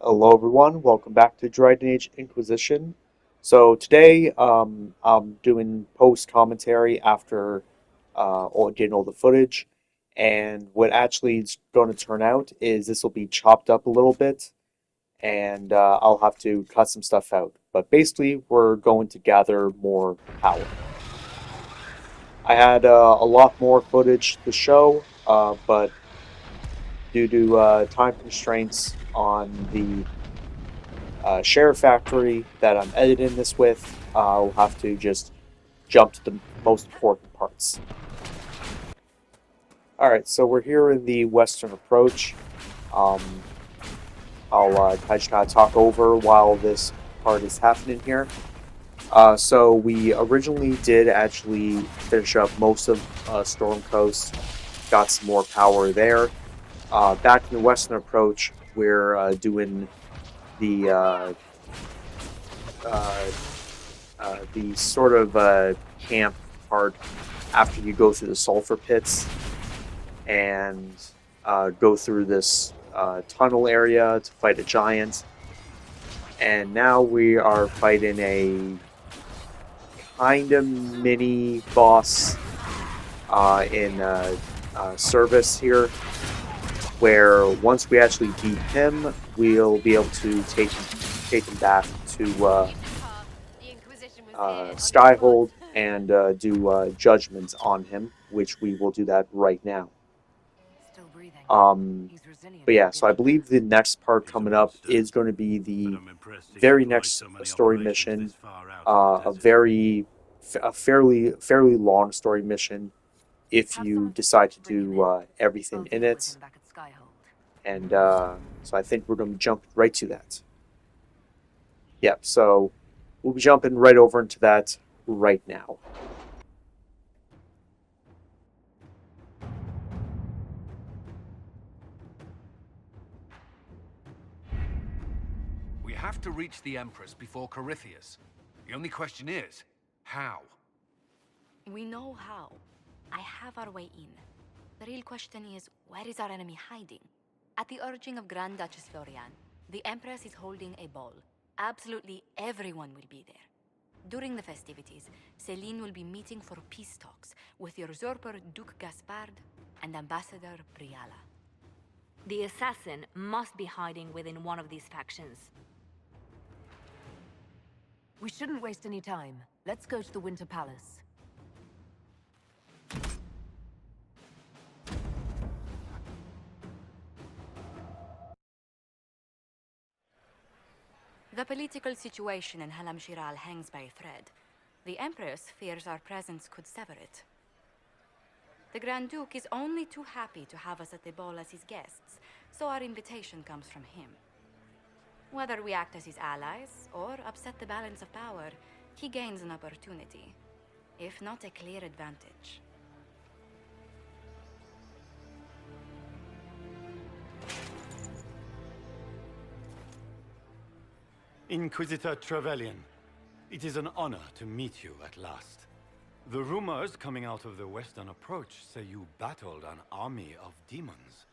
Hello everyone, welcome back to Dragon Age Inquisition. So today I'm doing post commentary after all getting all the footage, and what actually is going to turn out is this will be chopped up a little bit, and I'll have to cut some stuff out. But basically, we're going to gather more power. I had a lot more footage to show, but due to time constraints on the share factory that I'm editing this with, I'll have to just jump to the most important parts. All right, so we're here in the Western approach. Um, I'll just kind of talk over while this part is happening here. So we originally did actually finish up most of Storm Coast, got some more power there. Back in the Western approach, we're doing the uh, the sort of camp part after you go through the sulfur pits and go through this tunnel area to fight a giant. And now we are fighting a kind of mini boss in service here, where once we actually beat him, we'll be able to take him back to The Inquisition was here on your command. Skyhold and do judgments on him, which we will do that right now. Still breathing. Um, He's resilient. but yeah, so I Forgive him. believe the next part He's a coming up monster, is going to be but the I'm impressed he very supplied next so many story operations mission, this far out in the a desert. fairly long story mission if Have you someone decide to bring him do in. everything I'll in deal with it, him back at Skyhold. and so I think we're going to jump right to that. Yep, so we'll be jumping right over into that right now. We have to reach the Empress before Corypheus. The only question is, how? We know how. I have our way in. The real question is, where is our enemy hiding? At the urging of Grand Duchess Florian, the Empress is holding a ball. Absolutely everyone will be there. During the festivities, Celine will be meeting for peace talks with usurper Duke Gaspard and Ambassador Briala. The assassin must be hiding within one of these factions. We shouldn't waste any time. Let's go to the Winter Palace. The political situation in Halam Shiral hangs by a thread. The Empress fears our presence could sever it. The Grand Duke is only too happy to have us at the ball as his guests, so our invitation comes from him. Whether we act as his allies or upset the balance of power, he gains an opportunity, if not a clear advantage. Inquisitor Trevelyan, it is an honor to meet you at last. The rumors coming out of the Western Approach say you battled an army of demons.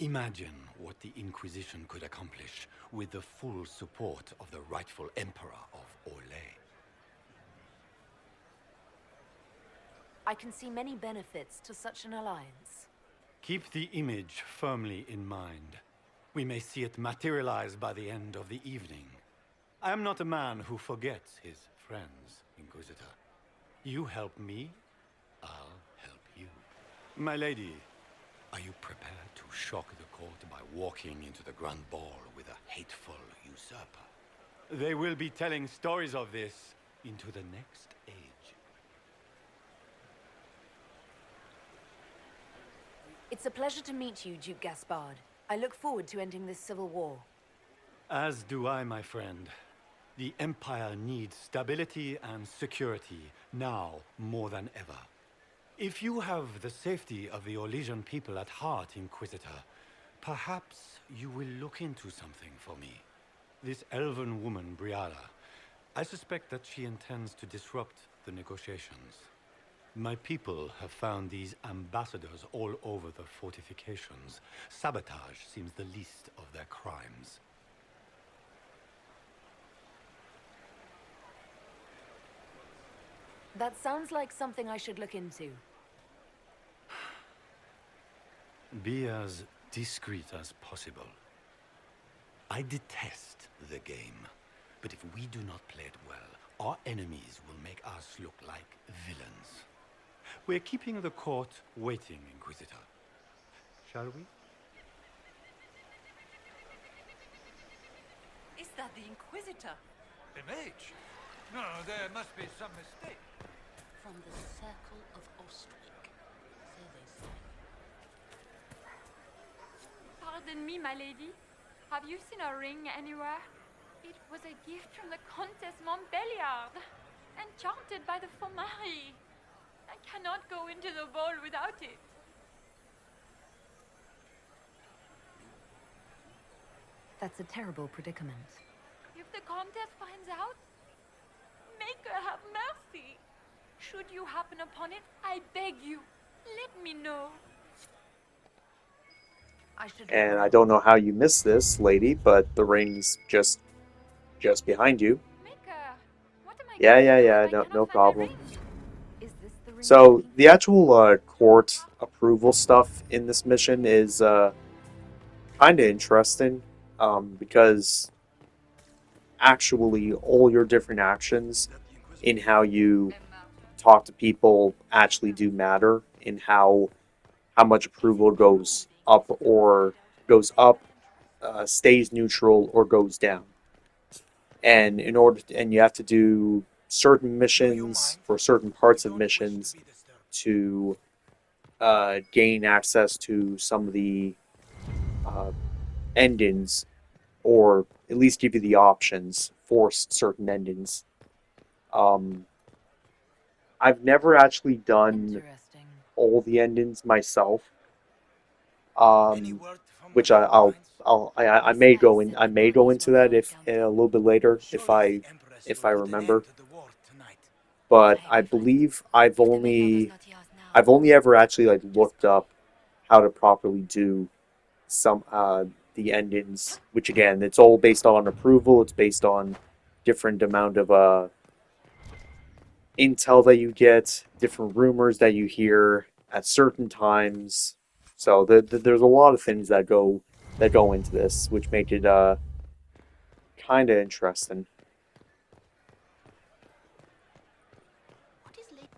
Imagine what the Inquisition could accomplish with the full support of the rightful Emperor of Orlais. I can see many benefits to such an alliance. Keep the image firmly in mind. We may see it materialize by the end of the evening. I am not a man who forgets his friends, Inquisitor. You help me, I'll help you. My lady, are you prepared to shock the court by walking into the Grand Ball with a hateful usurper? They will be telling stories of this into the next age. It's a pleasure to meet you, Duke Gaspard. I look forward to ending this civil war. As do I, my friend. The Empire needs stability and security, now more than ever. If you have the safety of the Orlesian people at heart, Inquisitor, perhaps you will look into something for me. This elven woman, Briala, I suspect that she intends to disrupt the negotiations. My people have found these ambassadors all over the fortifications. Sabotage seems the least of their crimes. That sounds like something I should look into. Be as discreet as possible. I detest the game, but if we do not play it well, our enemies will make us look like villains. We're keeping the court waiting, Inquisitor. Shall we? Is that the Inquisitor? A mage? No, there must be some mistake. From the Circle of Ostwick, so they say. Pardon me, my lady. Have you seen a ring anywhere? It was a gift from the Countess Montbelliard, enchanted by the Fomari. I cannot go into the ball without it. That's a terrible predicament. If the Countess finds out, make her have mercy. Should you happen upon it, I beg you, let me know. I should. And I don't know how you missed this, lady, but the ring's just behind you. Make her. What am I Yeah, going to yeah, do yeah, if I no, cannot no find my problem. ring? Is this the ring? So the actual court approval stuff in this mission is kind of interesting, because actually all your different actions in how you talk to people actually do matter in how much approval goes up or goes up, stays neutral, or goes down. And you have to do certain missions for certain parts of missions to gain access to some of the endings, or at least give you the options for certain endings. I've never actually done Interesting. all the endings myself, which I may go into that if a little bit later if I remember. But I believe I've only ever actually like looked up how to properly do some the endings, which again it's all based on approval. It's based on different amount of intel that you get, different rumors that you hear at certain times. So there's a lot of things that go into this, which make it kind of interesting. What is late?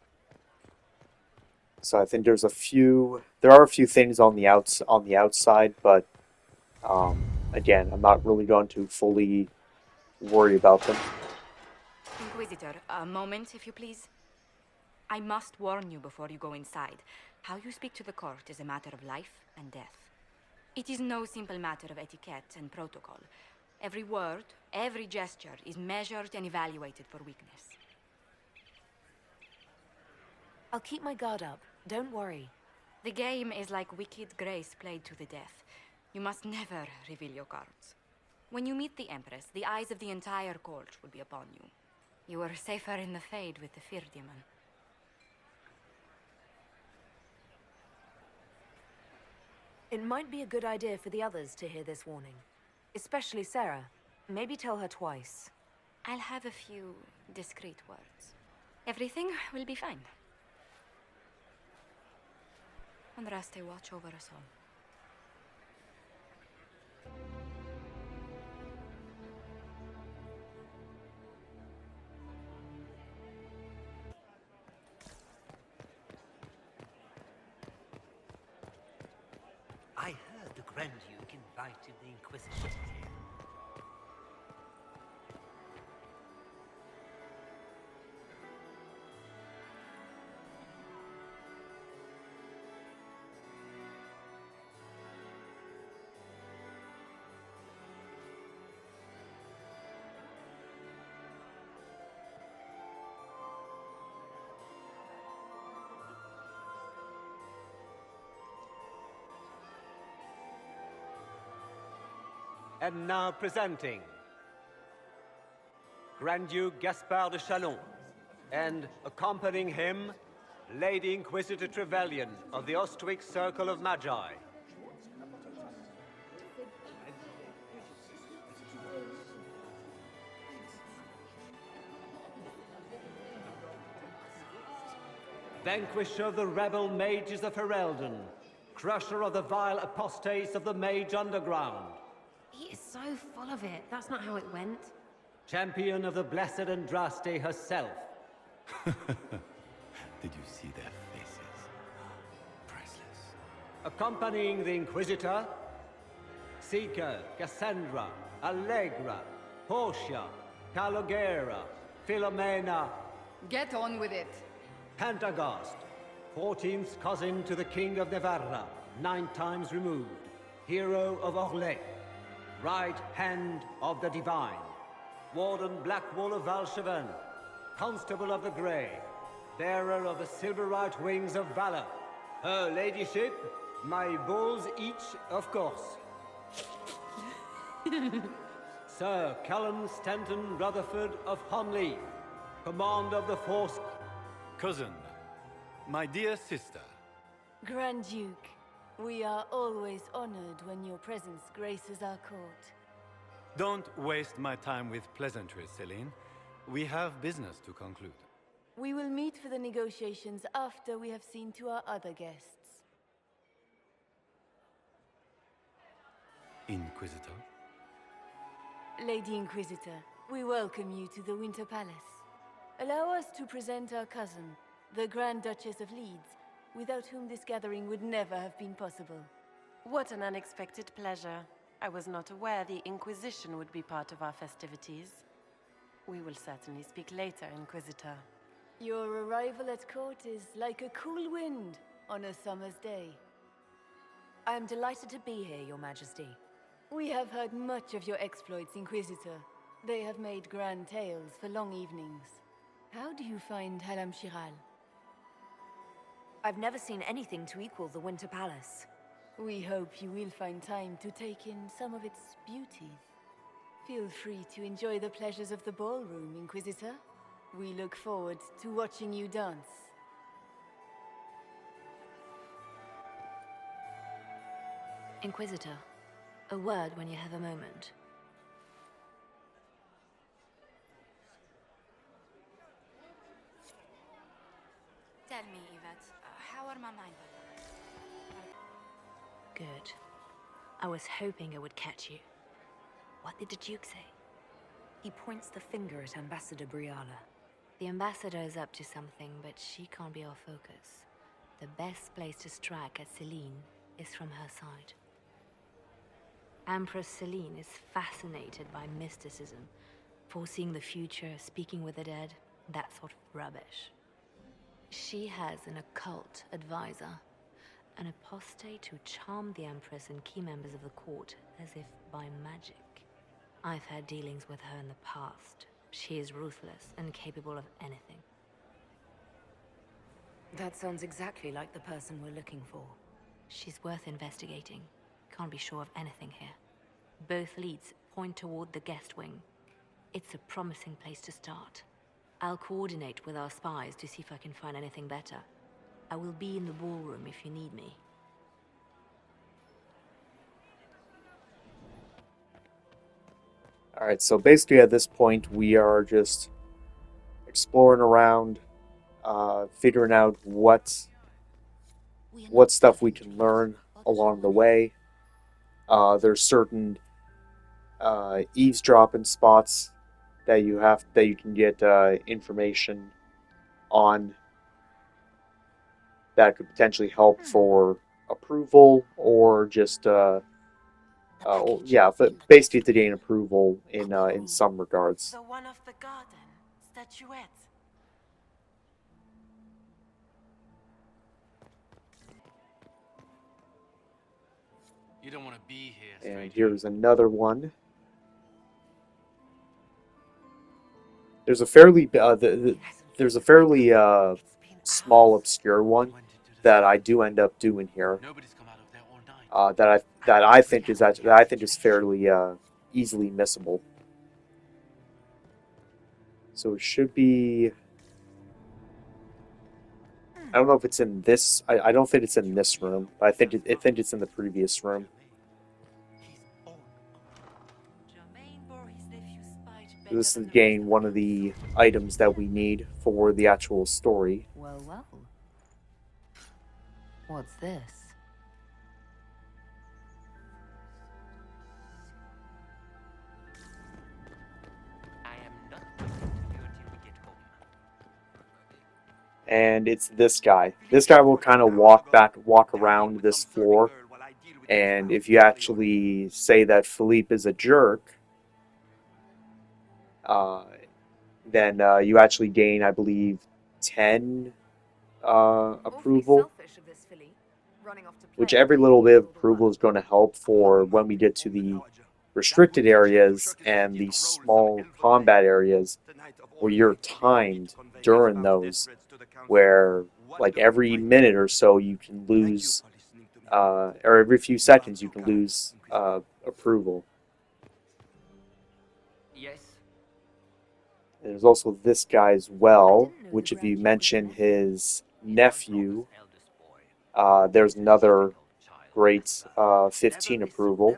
So I think there are a few things on the outside, but again, I'm not really going to fully worry about them. Inquisitor, a moment, if you please. I must warn you before you go inside. How you speak to the court is a matter of life and death. It is no simple matter of etiquette and protocol. Every word, every gesture is measured and evaluated for weakness. I'll keep my guard up. Don't worry. The game is like wicked grace played to the death. You must never reveal your cards. When you meet the Empress, the eyes of the entire court will be upon you. You are safer in the Fade with the Fear Demon. It might be a good idea for the others to hear this warning. Especially Sarah. Maybe tell her twice. I'll have a few discreet words. Everything will be fine. Andraste, watch over us all. I heard the Grand Duke invited the Inquisition here. And now presenting Grand Duke Gaspard de Chalon, and accompanying him, Lady Inquisitor Trevelyan of the Ostwick Circle of Magi. vanquisher of the rebel mages of Ferelden, crusher of the vile apostates of the Mage Underground, He is so full of it. That's not how it went. champion of the blessed Andraste herself, Did you see their faces? Priceless. accompanying the Inquisitor, Seeker, Cassandra, Allegra, Portia, Calogera, Philomena, Get on with it. Pantagast, 14th cousin to the King of Navarra, 9 times removed, hero of Orlais, right hand of the Divine, Warden Blackwall of Valchevan, Constable of the Grey, bearer of the silver-right wings of valor, her ladyship, my bulls each, of course. Sir Callum Stanton Rutherford of Honley, command of the force. Cousin, my dear sister, Grand Duke, we are always honored when your presence graces our court. don't waste my time with pleasantries, Celine. We have business to conclude. We will meet for the negotiations after we have seen to our other guests. Inquisitor? Lady Inquisitor, we welcome you to the Winter Palace. Allow us to present our cousin, the Grand Duchess of Leeds, without whom this gathering would never have been possible. What an unexpected pleasure. I was not aware the Inquisition would be part of our festivities. We will certainly speak later, Inquisitor. Your arrival at court is like a cool wind on a summer's day. I am delighted to be here, Your Majesty. We have heard much of your exploits, Inquisitor. They have made grand tales for long evenings. How do you find Halam Shiral? I've never seen anything to equal the Winter Palace. We hope you will find time to take in some of its beauties. Feel free to enjoy the pleasures of the ballroom, Inquisitor. We look forward to watching you dance. Inquisitor, a word when you have a moment. Tell me, Yvette, how are my mind? Good. I was hoping I would catch you. What did the Duke say? He points the finger at Ambassador Briala. The ambassador is up to something, but she can't be our focus. The best place to strike at Celine is from her side. Empress Celine is fascinated by mysticism, foreseeing the future, speaking with the dead, that sort of rubbish. She has an occult advisor, an apostate who charmed the Empress and key members of the court as if by magic. I've had dealings with her in the past. She is ruthless and capable of anything. That sounds exactly like the person we're looking for. She's worth investigating. Can't be sure of anything here. Both leads point toward the guest wing. It's a promising place to start. I'll coordinate with our spies to see if I can find anything better. I will be in the ballroom if you need me. Alright, so basically at this point we are just exploring around, figuring out what stuff we can learn along the way. There's certain eavesdropping spots that you can get information on that could potentially help for approval or just yeah, but basically to gain approval in some regards. The one of the garden, statuette. You don't want to be here, And here's another one. There's a fairly there's a fairly small obscure one that I do end up doing here. Nobody's come out of there all night. That I think is fairly easily missable. So it should be. I don't know if it's in this. I don't think it's in this room, but I think it's in the previous room. This is again one of the items that we need for the actual story. Well, well. What's this? I am not going to interview until we get home. And it's this guy. This guy will kind of walk around this floor, and if you actually say that Philippe is a jerk, uh, then you actually gain, I believe, 10 approval, Selfish of this filly, running off to which play every and little leaving bit you of with all the approval work. is going to help for when we get to the restricted areas and the small combat areas where you're timed during those, where like every minute or so you can lose, or every few seconds you can lose approval. Yes. There's also this guy as well, which if you mention his nephew, there's another great 15 approval.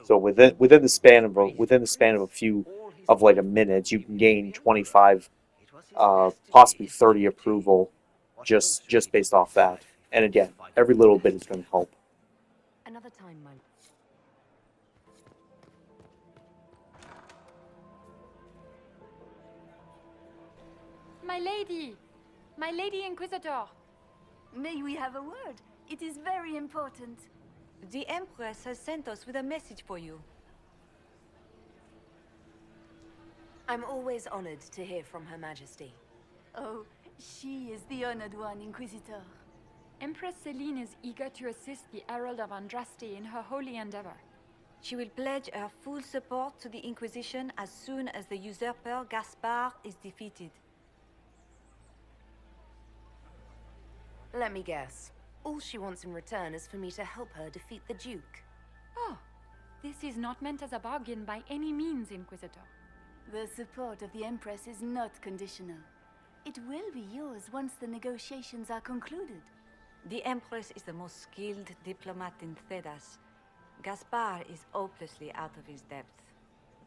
So within the span of a few of like a minute, you can gain 25, possibly 30 approval, just based off that. And again, every little bit is going to help. Another time, my... My lady! My lady Inquisitor! May we have a word? It is very important. The Empress has sent us with a message for you. I'm always honored to hear from Her Majesty. Oh, she is the honored one, Inquisitor. Empress Celine is eager to assist the Herald of Andraste in her holy endeavor. She will pledge her full support to the Inquisition as soon as the usurper Gaspard is defeated. Let me guess. All she wants in return is for me to help her defeat the Duke. Oh, this is not meant as a bargain by any means, Inquisitor. The support of the Empress is not conditional. It will be yours once the negotiations are concluded. The Empress is the most skilled diplomat in Thedas. Gaspard is hopelessly out of his depth.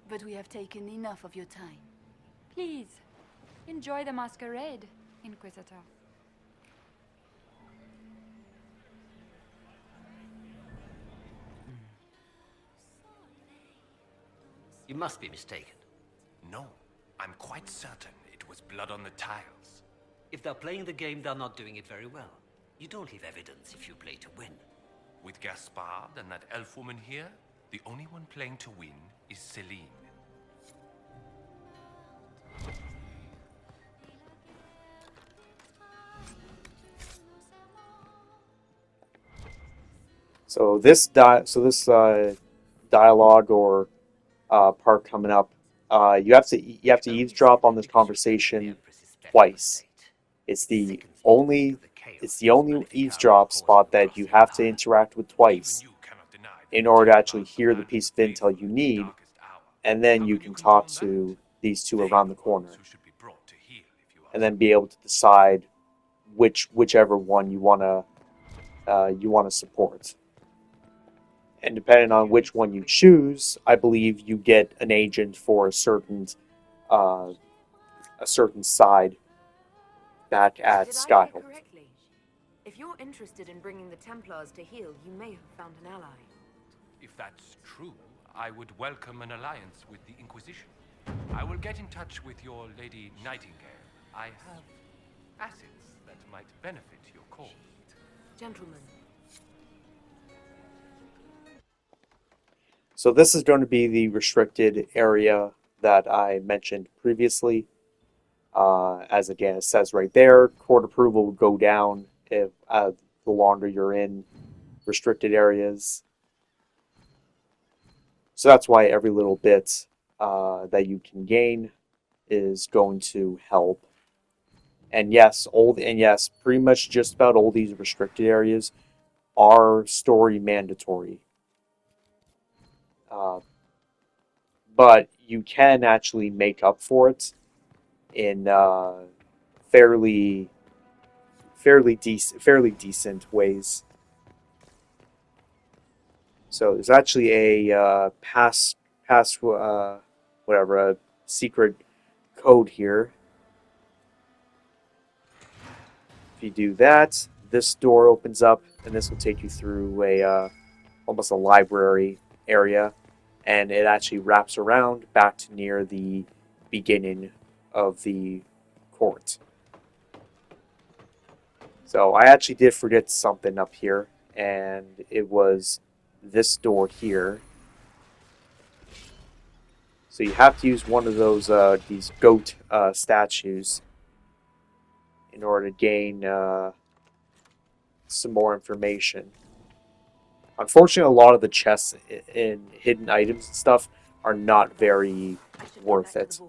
But we have taken enough of your time. Please, enjoy the masquerade, Inquisitor. You must be mistaken. No, I'm quite certain it was blood on the tiles. If they're playing the game, they're not doing it very well. You don't leave evidence if you play to win. With Gaspard and that elf woman here, the only one playing to win is Celine. So this dialogue or part coming up, you have to eavesdrop on this conversation twice. It's the only eavesdrop spot that you have to interact with twice in order to actually hear the piece of intel you need, and then you can talk to these two around the corner, and then be able to decide whichever one you wanna support. And depending on which one you choose, I believe you get an agent for a certain side back at Did I hear Skyholt. correctly? If you're interested in bringing the Templars to heel, you may have found an ally. If that's true, I would welcome an alliance with the Inquisition. I will get in touch with your Lady Nightingale. I have assets that might benefit your cause. Gentlemen. So this is going to be the restricted area that I mentioned previously. As again, it says right there, court approval will go down if the longer you're in restricted areas. So that's why every little bit that you can gain is going to help. And yes, pretty much just about all these restricted areas are story mandatory. But you can actually make up for it in fairly decent ways. So there's actually a a secret code here. If you do that, this door opens up, and this will take you through a almost a library area, and it actually wraps around back to near the beginning of the court. So I actually did forget something up here, and it was this door here. So you have to use one of those these goat statues in order to gain some more information. Unfortunately, a lot of the chests and hidden items and stuff are not very worth it.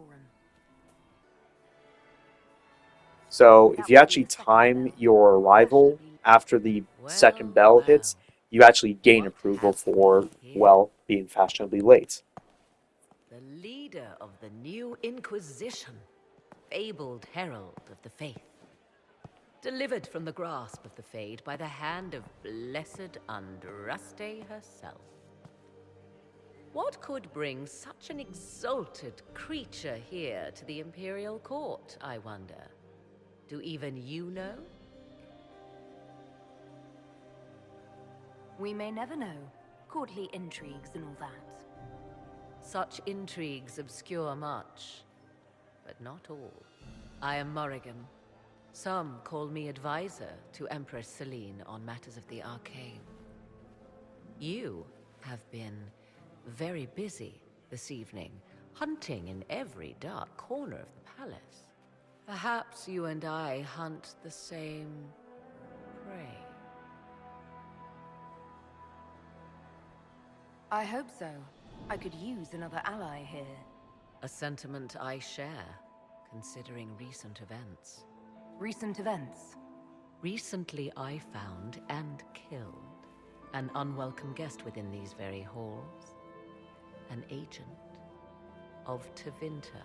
So if you actually time your arrival after the second bell hits, you actually gain approval for, well, being fashionably late. The leader of the new Inquisition, fabled herald of the faith. Delivered from the grasp of the Fade by the hand of blessed Andraste herself. What could bring such an exalted creature here to the Imperial Court, I wonder? Do even you know? We may never know. Courtly intrigues and all that. Such intrigues obscure much, but not all. I am Morrigan. Some call me advisor to Empress Celine on matters of the arcane. You have been very busy this evening, hunting in every dark corner of the palace. Perhaps you and I hunt the same prey. I hope so. I could use another ally here. A sentiment I share, considering recent events. Recent events? Recently I found and killed an unwelcome guest within these very halls. An agent of Tevinter.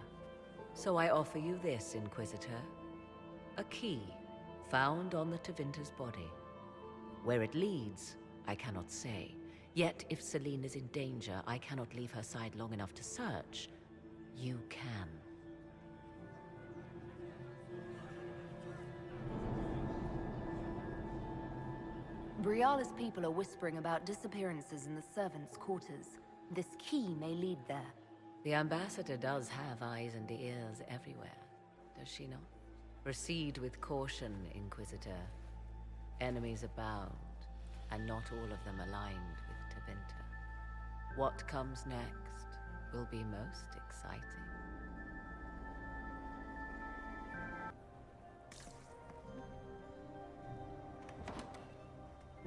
So I offer you this, Inquisitor. A key found on the Tevinter's body. Where it leads, I cannot say. Yet if Celine is in danger, I cannot leave her side long enough to search. You can. Briala's people are whispering about disappearances in the servants' quarters. This key may lead there. The ambassador does have eyes and ears everywhere, does she not? Proceed with caution, Inquisitor. Enemies abound, and not all of them aligned with Tevinter. What comes next will be most exciting.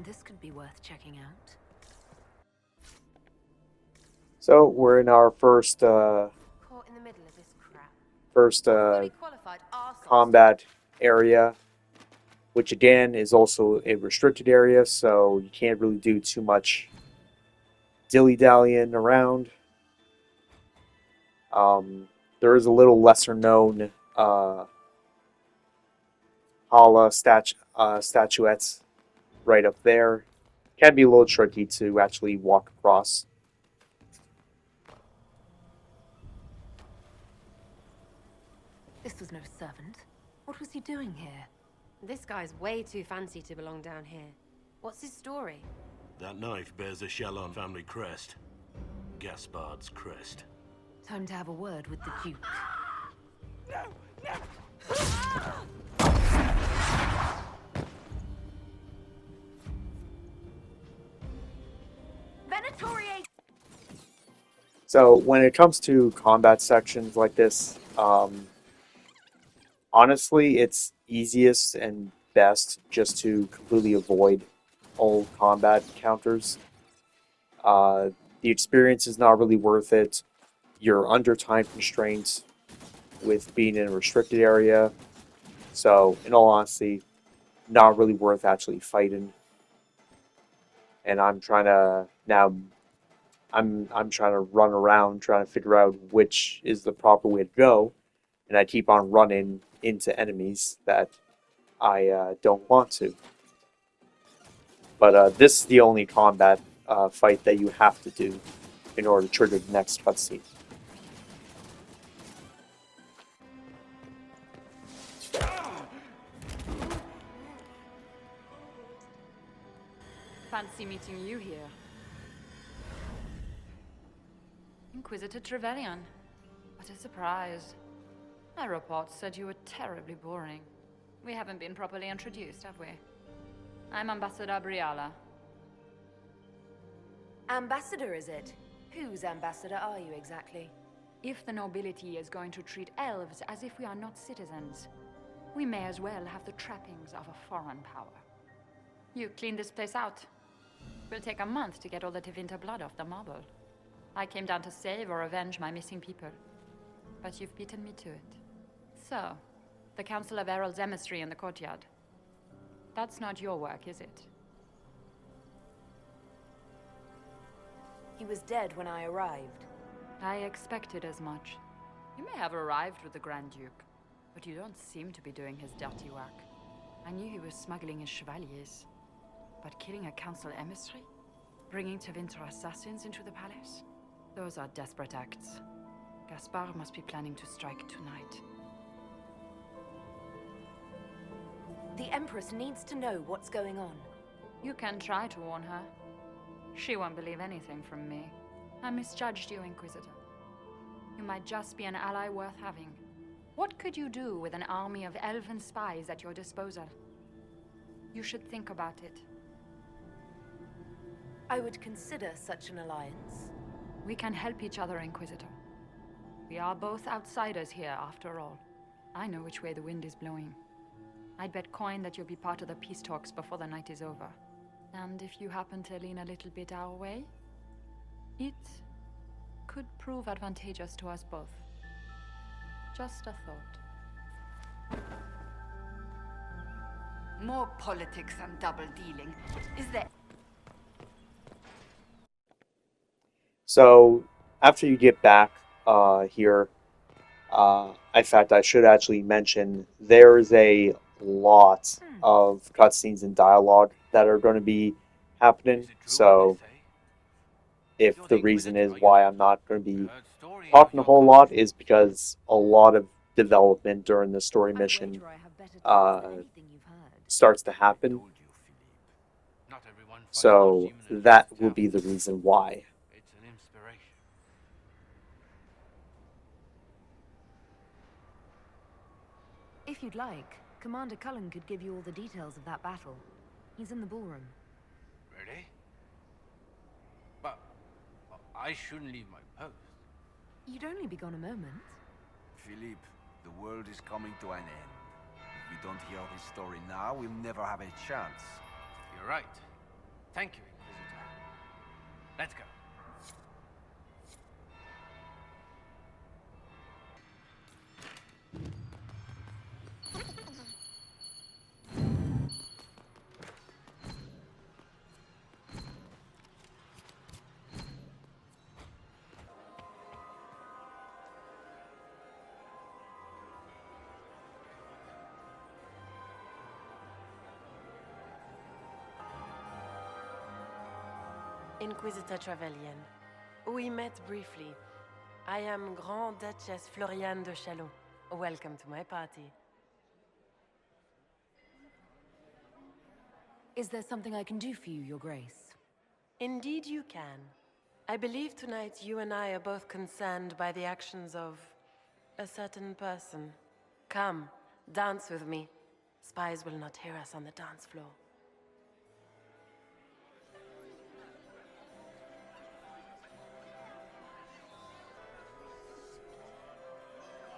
This could be worth checking out. So we're in our first Caught in the middle of this crap. combat area, which again is also a restricted area, so you can't really do too much dilly-dallying around. There is a little lesser known Hala statuettes right up there. Can be a little tricky to actually walk across. This was no servant. What was he doing here? This guy's way too fancy to belong down here. What's his story? That knife bears a Shallon family crest. Gaspard's crest. Time to have a word with the Duke. So when it comes to combat sections like this, honestly, it's easiest and best just to completely avoid all combat encounters. The experience is not really worth it. You're under time constraints with being in a restricted area. So, in all honesty, not really worth actually fighting. And I'm trying to now. I'm trying to run around, trying to figure out which is the proper way to go, and I keep on running into enemies that I don't want to. But this is the only combat fight that you have to do in order to trigger the next cutscene. fancy meeting you here. Inquisitor Trevelyan. What a surprise. My reports said you were terribly boring. We haven't been properly introduced, have we? I'm Ambassador Briala. Ambassador, is it? Whose ambassador are you exactly? If the nobility is going to treat elves as if we are not citizens, we may as well have the trappings of a foreign power. You clean this place out. Will take a month to get all the Tevinter blood off the marble. I came down to save or avenge my missing people. But you've beaten me to it. So, the Council of Herald's emissary in the courtyard. That's not your work, is it? He was dead when I arrived. I expected as much. You may have arrived with the Grand Duke, but you don't seem to be doing his dirty work. I knew he was smuggling his chevaliers. But killing a council emissary? Bringing Tevinter assassins into the palace? Those are desperate acts. Gaspard must be planning to strike tonight. The Empress needs to know what's going on. You can try to warn her. She won't believe anything from me. I misjudged you, Inquisitor. You might just be an ally worth having. What could you do with an army of elven spies at your disposal? You should think about it. I would consider such an alliance. We can help each other, Inquisitor. We are both outsiders here, after all. I know which way the wind is blowing. I'd bet coin that you'll be part of the peace talks before the night is over. And if you happen to lean a little bit our way, it could prove advantageous to us both. Just a thought. More politics and double-dealing. Is there... So after you get back here, in fact, I should actually mention there's a lot of cutscenes and dialogue that are going to be happening. So if the reason is why I'm not going to be talking a whole lot is because a lot of development during the story mission starts to happen. So that will be the reason why. If you'd like, Commander Cullen could give you all the details of that battle. He's in the ballroom. Really? But I shouldn't leave my post. You'd only be gone a moment. Philippe, the world is coming to an end. If we don't hear this story now, we'll never have a chance. You're right. Thank you, Inquisitor. Let's go. Inquisitor Trevelyan. We met briefly. I am Grand Duchess Floriane de Chalon. Welcome to my party. Is there something I can do for you, Your Grace? Indeed you can. I believe tonight you and I are both concerned by the actions of a certain person. Come, dance with me. Spies will not hear us on the dance floor.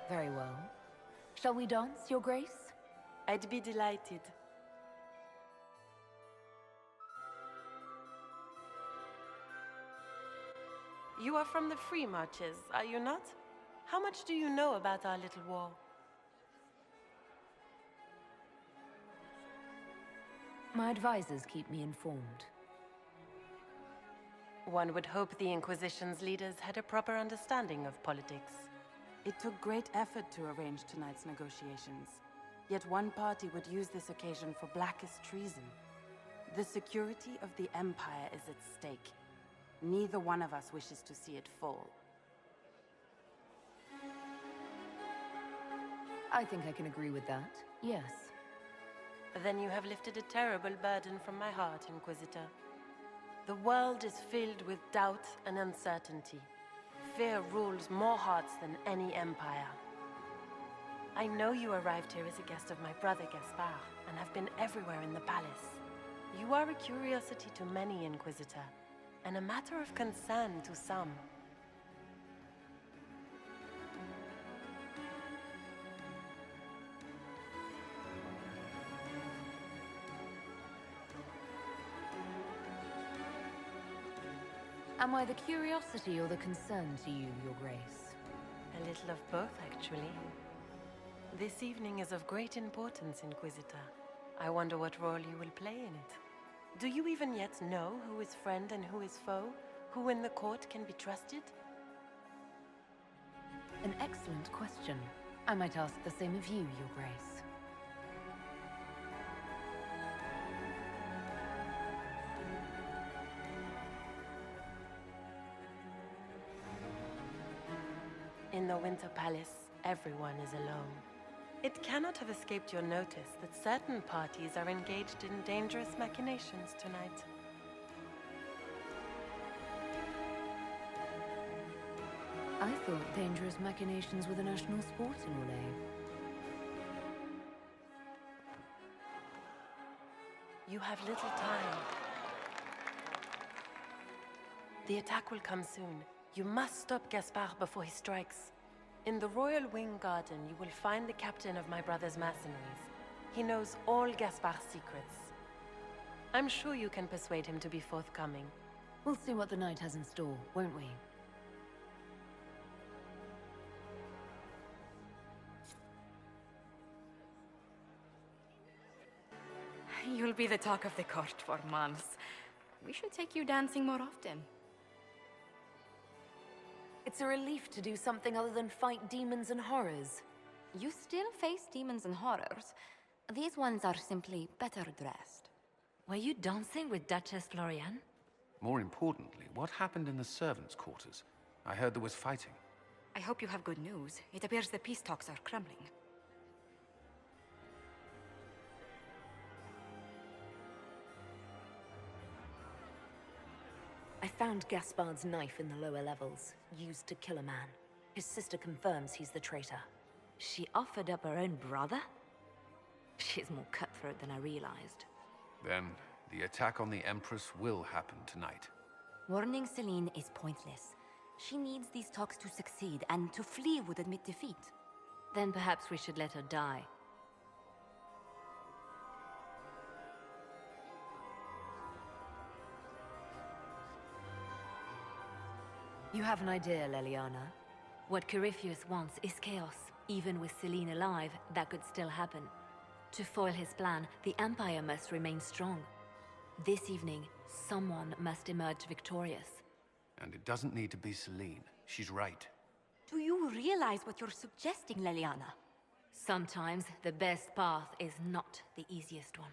Very well. Shall we dance, Your Grace? I'd be delighted. You are from the Free Marches, are you not? How much do you know about our little war? My advisors keep me informed. One would hope the Inquisition's leaders had a proper understanding of politics. It took great effort to arrange tonight's negotiations. Yet one party would use this occasion for blackest treason. The security of the Empire is at stake. Neither one of us wishes to see it fall. I think I can agree with that, yes. Then you have lifted a terrible burden from my heart, Inquisitor. The world is filled with doubt and uncertainty. Fear rules more hearts than any empire. I know you arrived here as a guest of my brother Gaspard, and have been everywhere in the palace. You are a curiosity to many, Inquisitor, and a matter of concern to some. Am I the curiosity or the concern to you, Your Grace? A little of both, actually. This evening is of great importance, Inquisitor. I wonder what role you will play in it. Do you even yet know who is friend and who is foe? Who in the court can be trusted? An excellent question. I might ask the same of you, Your Grace. In the Winter Palace, everyone is alone. It cannot have escaped your notice that certain parties are engaged in dangerous machinations tonight. I thought dangerous machinations were the national sport in Orlais. You have little time. The attack will come soon. You must stop Gaspard before he strikes. In the Royal Wing Garden, you will find the captain of my brother's mercenaries. He knows all Gaspard's secrets. I'm sure you can persuade him to be forthcoming. We'll see what the night has in store, won't we? You'll be the talk of the court for months. We should take you dancing more often. It's a relief to do something other than fight demons and horrors. You still face demons and horrors. These ones are simply better dressed. Were you dancing with Duchess Florian? More importantly, what happened in the servants' quarters? I heard there was fighting. I hope you have good news. It appears the peace talks are crumbling. I found Gaspard's knife in the lower levels, used to kill a man. His sister confirms he's the traitor. She offered up her own brother? She's more cutthroat than I realized. Then, the attack on the Empress will happen tonight. Warning Celine is pointless. She needs these talks to succeed, and to flee would admit defeat. Then perhaps we should let her die. You have an idea, Leliana? What Corypheus wants is chaos. Even with Celine alive, that could still happen. To foil his plan, the Empire must remain strong. This evening, someone must emerge victorious. And it doesn't need to be Celine. She's right. Do you realize what you're suggesting, Leliana? Sometimes the best path is not the easiest one.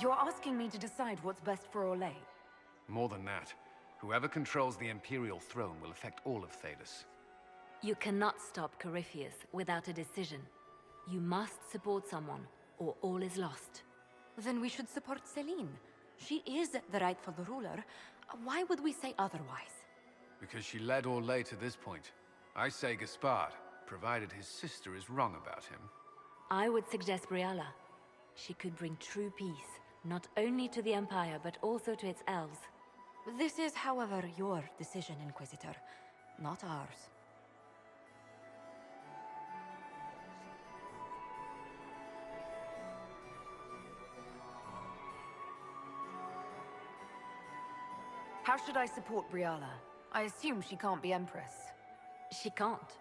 You're asking me to decide what's best for Orlais? More than that, whoever controls the Imperial throne will affect all of Thedas. You cannot stop Corypheus without a decision. You must support someone, or all is lost. Then we should support Celine. She is the rightful ruler. Why would we say otherwise? Because she led Orlais to this point. I say Gaspard, provided his sister is wrong about him. I would suggest Briala. She could bring true peace, not only to the Empire, but also to its elves. This is, however, your decision, Inquisitor, not ours. How should I support Briala? I assume she can't be Empress. She can't.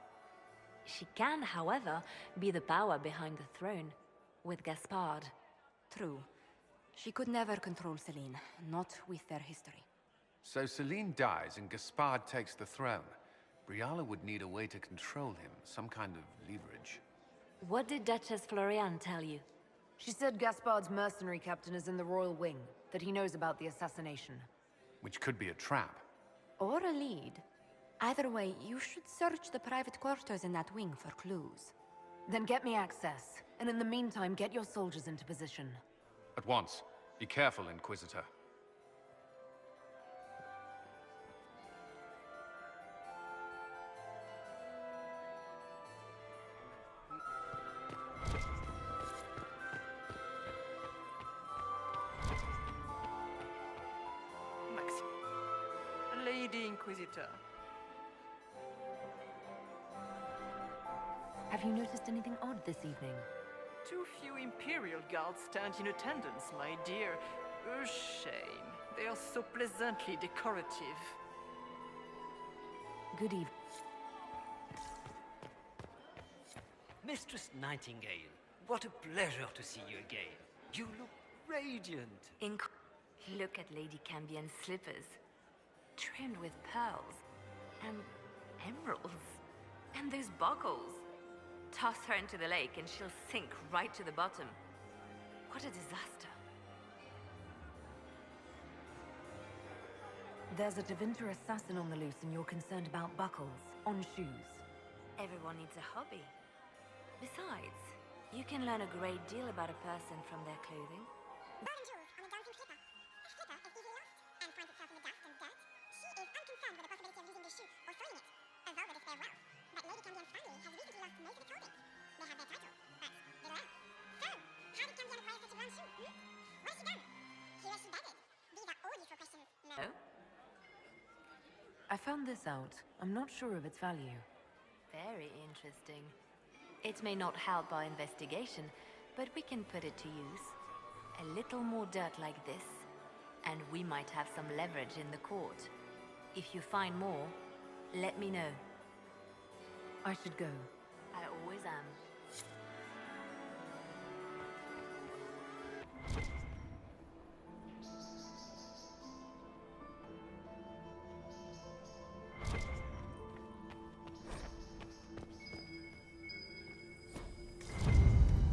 She can, however, be the power behind the throne, with Gaspard. True. She could never control Celine, not with their history. So Celine dies and Gaspard takes the throne. Briala would need a way to control him, some kind of leverage. What did Duchess Florian tell you? She said Gaspard's mercenary captain is in the Royal Wing, that he knows about the assassination. Which could be a trap. Or a lead. Either way, you should search the private quarters in that wing for clues. Then get me access. And in the meantime, get your soldiers into position. At once. Be careful, Inquisitor. Lady Inquisitor. Have you noticed anything odd this evening? Too few Imperial guards stand in attendance, my dear. A shame. They are so pleasantly decorative. Good evening. Mistress Nightingale, what a pleasure to see you again. You look radiant. Look at Lady Cambion's slippers. Trimmed with pearls. And emeralds. And those buckles. Toss her into the lake and she'll sink right to the bottom. What a disaster. There's a Tevinter assassin on the loose and you're concerned about buckles on shoes. Everyone needs a hobby. Besides, you can learn a great deal about a person from their clothing. I found this out. I'm not sure of its value. Very interesting. It may not help our investigation, but we can put it to use. A little more dirt like this, and we might have some leverage in the court. If you find more, let me know. I should go. I always am.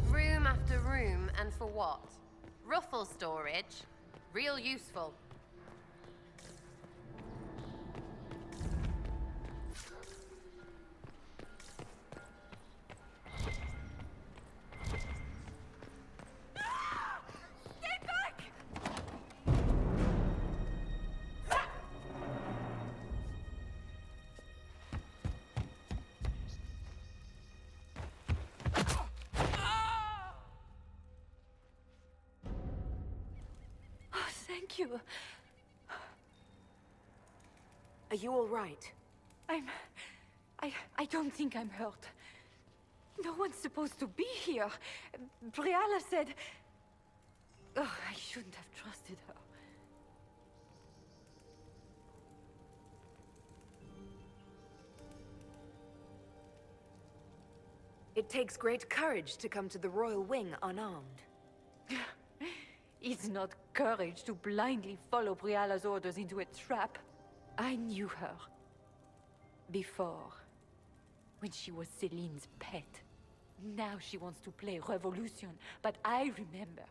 Room after room, and for what? Ruffle storage? Real useful. Thank you. Are you all right? I don't think I'm hurt. No one's supposed to be here. Briala said... Oh, I shouldn't have trusted her. It takes great courage to come to the Royal Wing unarmed. It's not courage to blindly follow Briala's orders into a trap. I knew her. Before. When she was Celine's pet. Now she wants to play revolution, but I remember.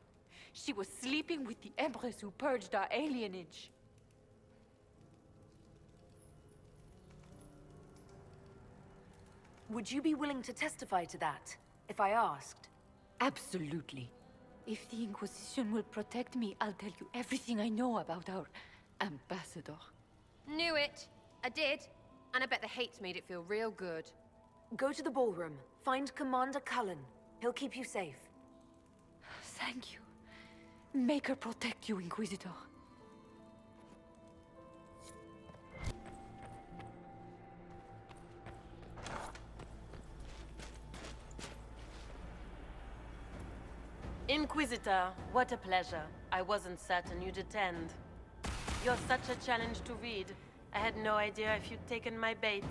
She was sleeping with the Empress who purged our alienage. Would you be willing to testify to that, if I asked? Absolutely. If the Inquisition will protect me, I'll tell you everything I know about our ambassador. Knew it. I did. And I bet the hate made it feel real good. Go to the ballroom. Find Commander Cullen. He'll keep you safe. Thank you. Make her protect you, Inquisitor. Inquisitor, what a pleasure. I wasn't certain you'd attend. You're such a challenge to read. I had no idea if you'd taken my bait.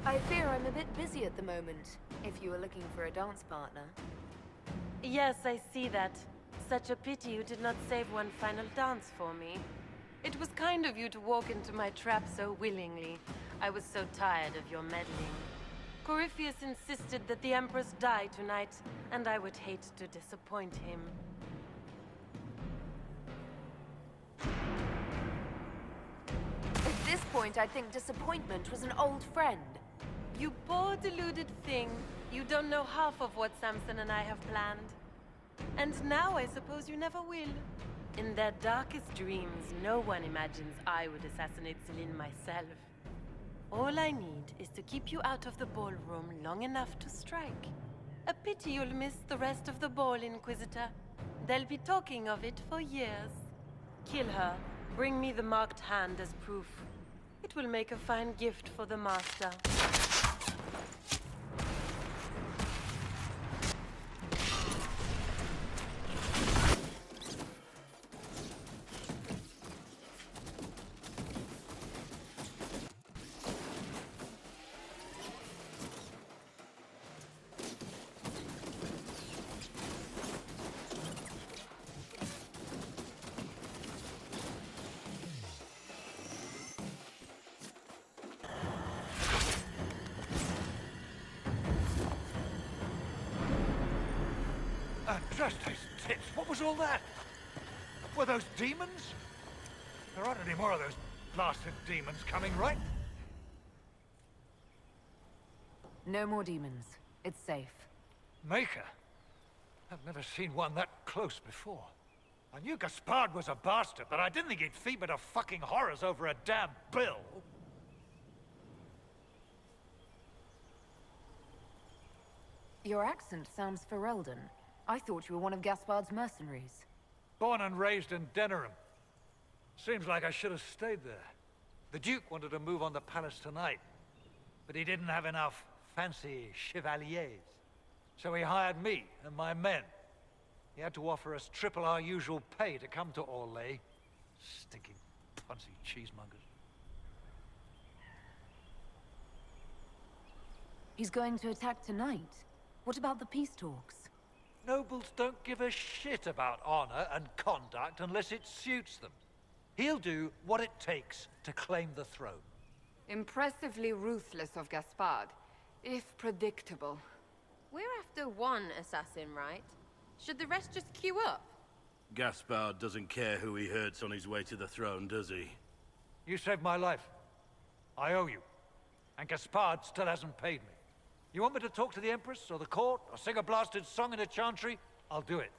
I fear I'm a bit busy at the moment, if you were looking for a dance partner. Yes, I see that. Such a pity you did not save one final dance for me. It was kind of you to walk into my trap so willingly. I was so tired of your meddling. Corypheus insisted that the Empress die tonight, and I would hate to disappoint him. At this point, I think disappointment was an old friend. You poor deluded thing. You don't know half of what Samson and I have planned. And now I suppose you never will. In their darkest dreams, no one imagines I would assassinate Celine myself. All I need is to keep you out of the ballroom long enough to strike. A pity you'll miss the rest of the ball, Inquisitor. They'll be talking of it for years. Kill her. Bring me the marked hand as proof. It will make a fine gift for the Master. Just those tits. What was all that? Were those demons? There aren't any more of those blasted demons coming, right? No more demons. It's safe. Maker? I've never seen one that close before. I knew Gaspard was a bastard, but I didn't think he'd feed to fucking horrors over a damn bill. Your accent sounds Ferelden. I thought you were one of Gaspard's mercenaries. Born and raised in Denerim. Seems like I should have stayed there. The Duke wanted to move on the palace tonight, but he didn't have enough fancy chevaliers. So he hired me and my men. He had to offer us triple our usual pay to come to Orlais. Stinking punsy cheesemongers. He's going to attack tonight. What about the peace talks? Nobles don't give a shit about honor and conduct unless it suits them. He'll do what it takes to claim the throne. Impressively ruthless of Gaspard, if predictable. We're after one assassin, right? Should the rest just queue up? Gaspard doesn't care who he hurts on his way to the throne, does he? You saved my life. I owe you. And Gaspard still hasn't paid me. You want me to talk to the Empress, or the court, or sing a blasted song in a chantry? I'll do it.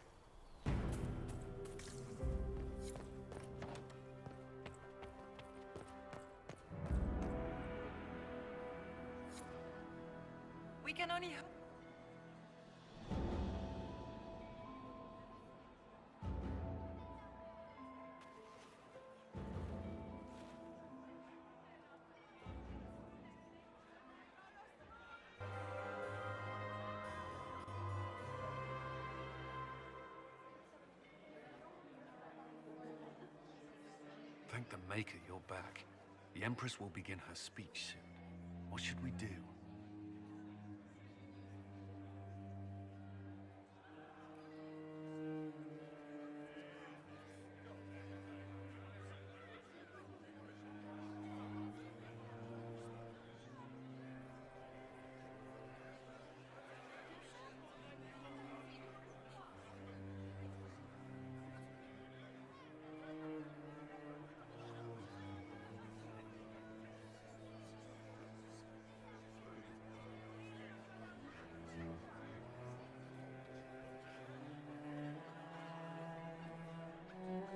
We can only hope. Thank the Maker you're back. The Empress will begin her speech soon. What should we do?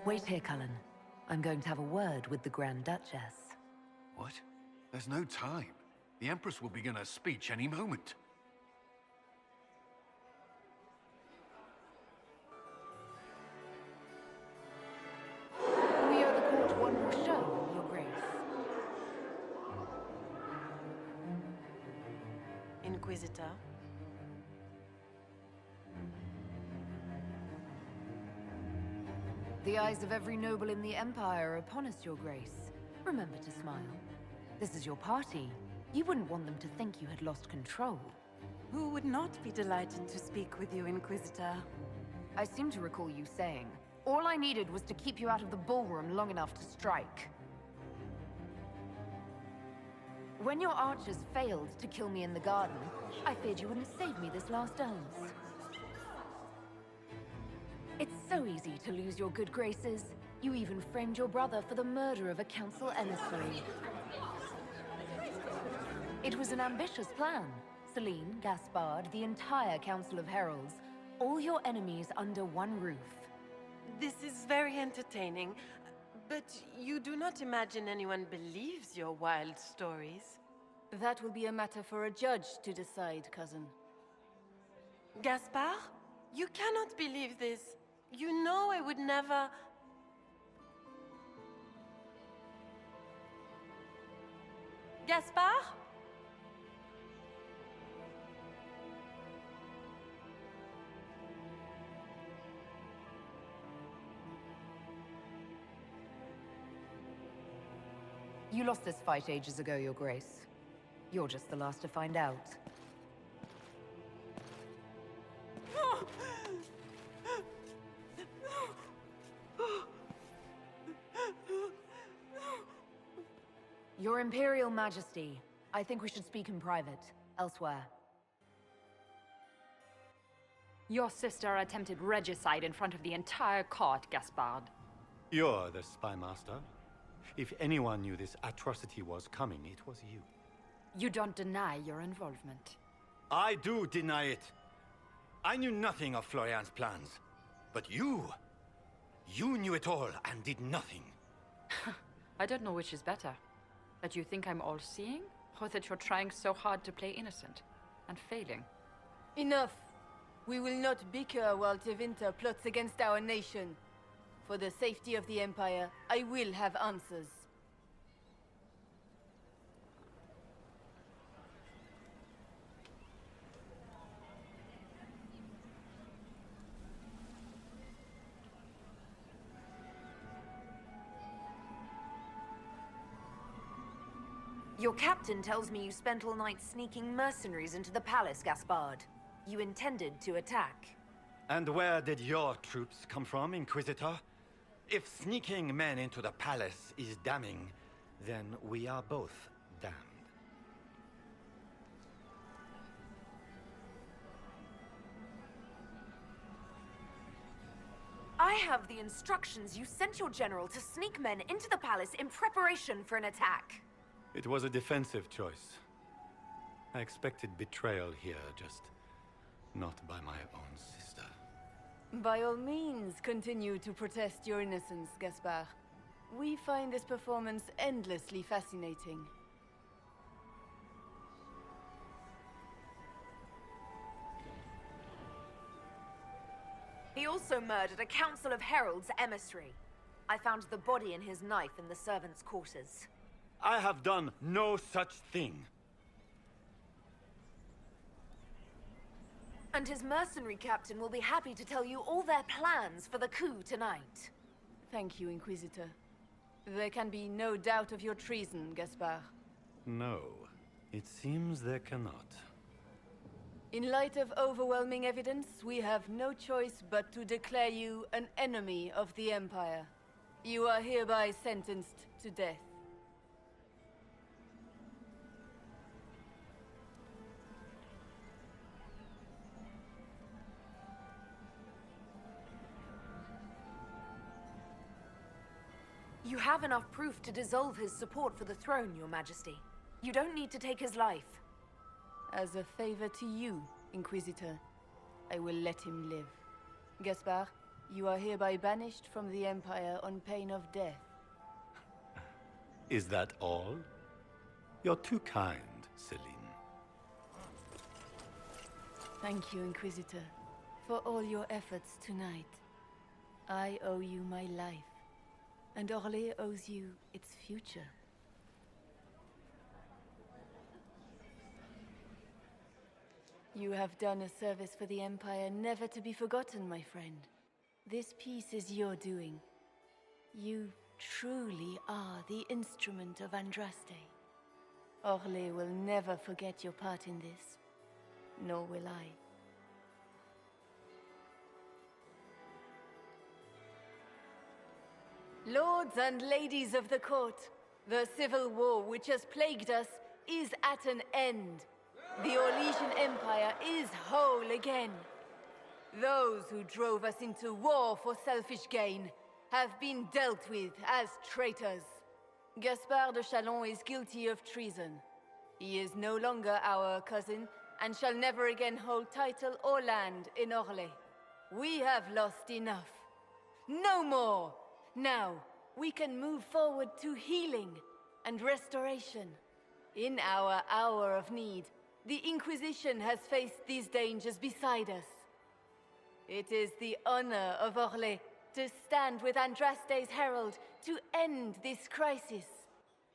Wait here, Cullen. I'm going to have a word with the Grand Duchess. What? There's no time. The Empress will begin her speech any moment. We owe the court one more show, Your Grace. Inquisitor. The eyes of every noble in the Empire are upon us, Your Grace. Remember to smile. This is your party. You wouldn't want them to think you had lost control. Who would not be delighted to speak with you, Inquisitor? I seem to recall you saying, all I needed was to keep you out of the ballroom long enough to strike. When your archers failed to kill me in the garden, I feared you wouldn't save me this last dance. It's so easy to lose your good graces. You even framed your brother for the murder of a council emissary. It was an ambitious plan. Celine, Gaspard, the entire Council of Heralds, all your enemies under one roof. This is very entertaining, but you do not imagine anyone believes your wild stories? That will be a matter for a judge to decide, cousin. Gaspard? You cannot believe this. You know I would never... Gaspard? You lost this fight ages ago, Your Grace. You're just the last to find out. Your Imperial Majesty, I think we should speak in private, elsewhere. Your sister attempted regicide in front of the entire court, Gaspard. You're the spy master. If anyone knew this atrocity was coming, it was you. You don't deny your involvement. I do deny it. I knew nothing of Florian's plans. But you knew it all and did nothing. I don't know which is better. That you think I'm all-seeing, or that you're trying so hard to play innocent and failing? Enough! We will not bicker while Tevinter plots against our nation. For the safety of the Empire, I will have answers. Your captain tells me you spent all night sneaking mercenaries into the palace, Gaspard. You intended to attack. And where did your troops come from, Inquisitor? If sneaking men into the palace is damning, then we are both damned. I have the instructions you sent your general to sneak men into the palace in preparation for an attack. It was a defensive choice. I expected betrayal here, just not by my own sister. By all means, continue to protest your innocence, Gaspard. We find this performance endlessly fascinating. He also murdered a Council of Heralds emissary. I found the body and his knife in the servants' quarters. I have done no such thing. And his mercenary captain will be happy to tell you all their plans for the coup tonight. Thank you, Inquisitor. There can be no doubt of your treason, Gaspard. No, it seems there cannot. In light of overwhelming evidence, we have no choice but to declare you an enemy of the Empire. You are hereby sentenced to death. You have enough proof to dissolve his support for the throne, Your Majesty. You don't need to take his life. As a favor to you, Inquisitor, I will let him live. Gaspard, you are hereby banished from the Empire on pain of death. Is that all? You're too kind, Celine. Thank you, Inquisitor, for all your efforts tonight. I owe you my life, and Orlais owes you its future. You have done a service for the Empire never to be forgotten, my friend. This piece is your doing. You truly are the instrument of Andraste. Orlais will never forget your part in this, nor will I. Lords and ladies of the court, the civil war which has plagued us is at an end. The Orlesian Empire is whole again. Those who drove us into war for selfish gain have been dealt with as traitors. Gaspard de Chalon is guilty of treason. He is no longer our cousin, and shall never again hold title or land in Orlais. We have lost enough. No more! Now, we can move forward to healing and restoration. In our hour of need, the Inquisition has faced these dangers beside us. It is the honor of Orlais to stand with Andraste's herald to end this crisis.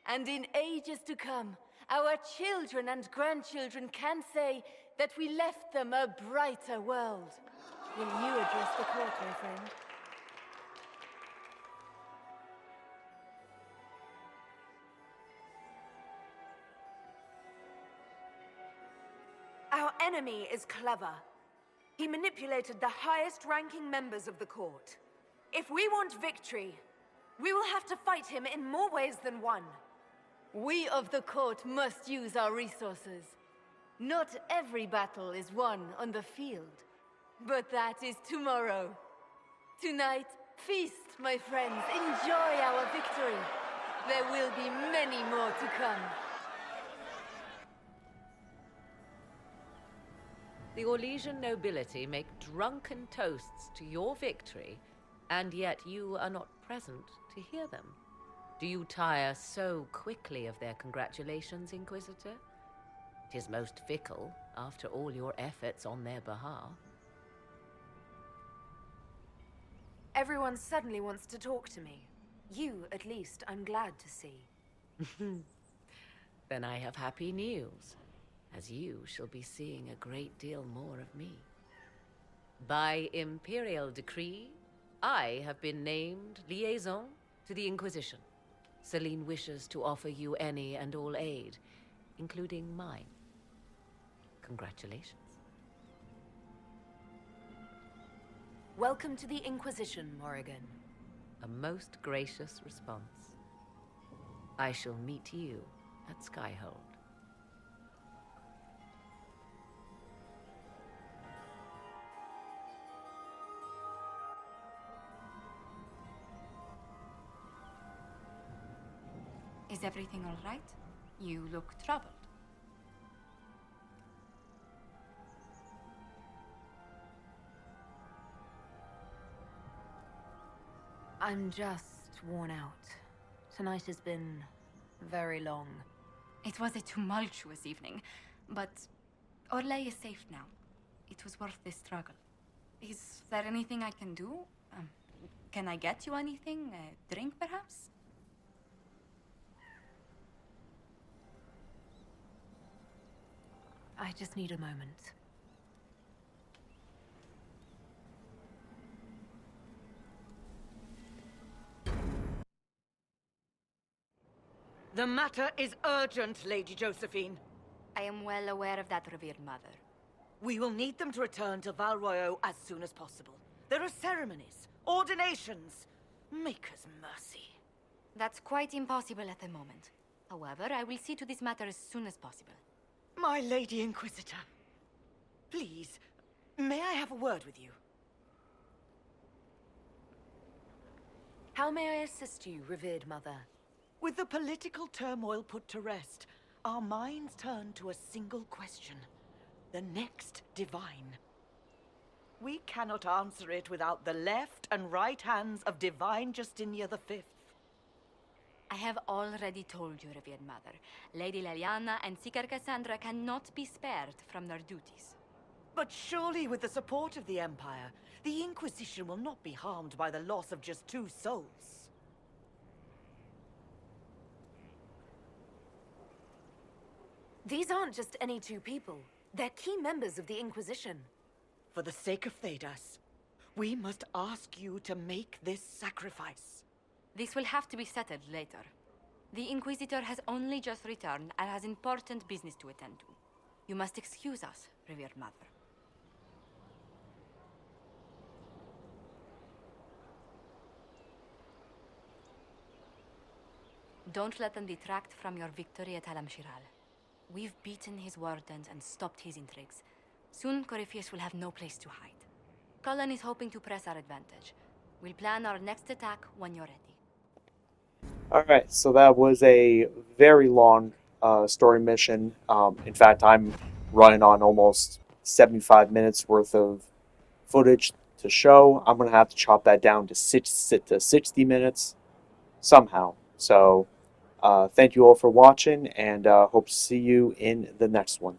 And in ages to come, our children and grandchildren can say that we left them a brighter world. Will you address the court, my friend? Our enemy is clever. He manipulated the highest-ranking members of the court. If we want victory, we will have to fight him in more ways than one. We of the court must use our resources. Not every battle is won on the field, but that is tomorrow. Tonight, feast, my friends. Enjoy our victory. There will be many more to come. The Orlesian nobility make drunken toasts to your victory, and yet you are not present to hear them. Do you tire so quickly of their congratulations, Inquisitor? 'Tis most fickle, after all your efforts on their behalf. Everyone suddenly wants to talk to me. You, at least, I'm glad to see. Then I have happy news, as you shall be seeing a great deal more of me. By imperial decree, I have been named liaison to the Inquisition. Celine wishes to offer you any and all aid, including mine. Congratulations. Welcome to the Inquisition, Morrigan. A most gracious response. I shall meet you at Skyhold. Is everything all right? You look troubled. I'm just worn out. Tonight has been very long. It was a tumultuous evening, but Orlais is safe now. It was worth the struggle. Is there anything I can do? Can I get you anything? A drink, perhaps? I just need a moment. The matter is urgent, Lady Josephine. I am well aware of that, revered mother. We will need them to return to Val Royeaux as soon as possible. There are ceremonies, ordinations. Maker's mercy. That's quite impossible at the moment. However, I will see to this matter as soon as possible. My Lady Inquisitor, please, may I have a word with you? How may I assist you, revered mother? With the political turmoil put to rest, our minds turn to a single question. The next divine. We cannot answer it without the left and right hands of Divine Justinia V. I have already told you, revered mother. Lady Leliana and Seeker Cassandra cannot be spared from their duties. But surely with the support of the Empire, the Inquisition will not be harmed by the loss of just 2 souls. These aren't just any 2 people. They're key members of the Inquisition. For the sake of Thedas, we must ask you to make this sacrifice. This will have to be settled later. The Inquisitor has only just returned and has important business to attend to. You must excuse us, revered mother. Don't let them detract from your victory at Halam-Shiral. We've beaten his wardens and stopped his intrigues. Soon, Corypheus will have no place to hide. Cullen is hoping to press our advantage. We'll plan our next attack when you're ready. Alright, so that was a very long story mission. In fact, I'm running on almost 75 minutes worth of footage to show. I'm going to have to chop that down to 60 minutes somehow. So thank you all for watching, and hope to see you in the next one.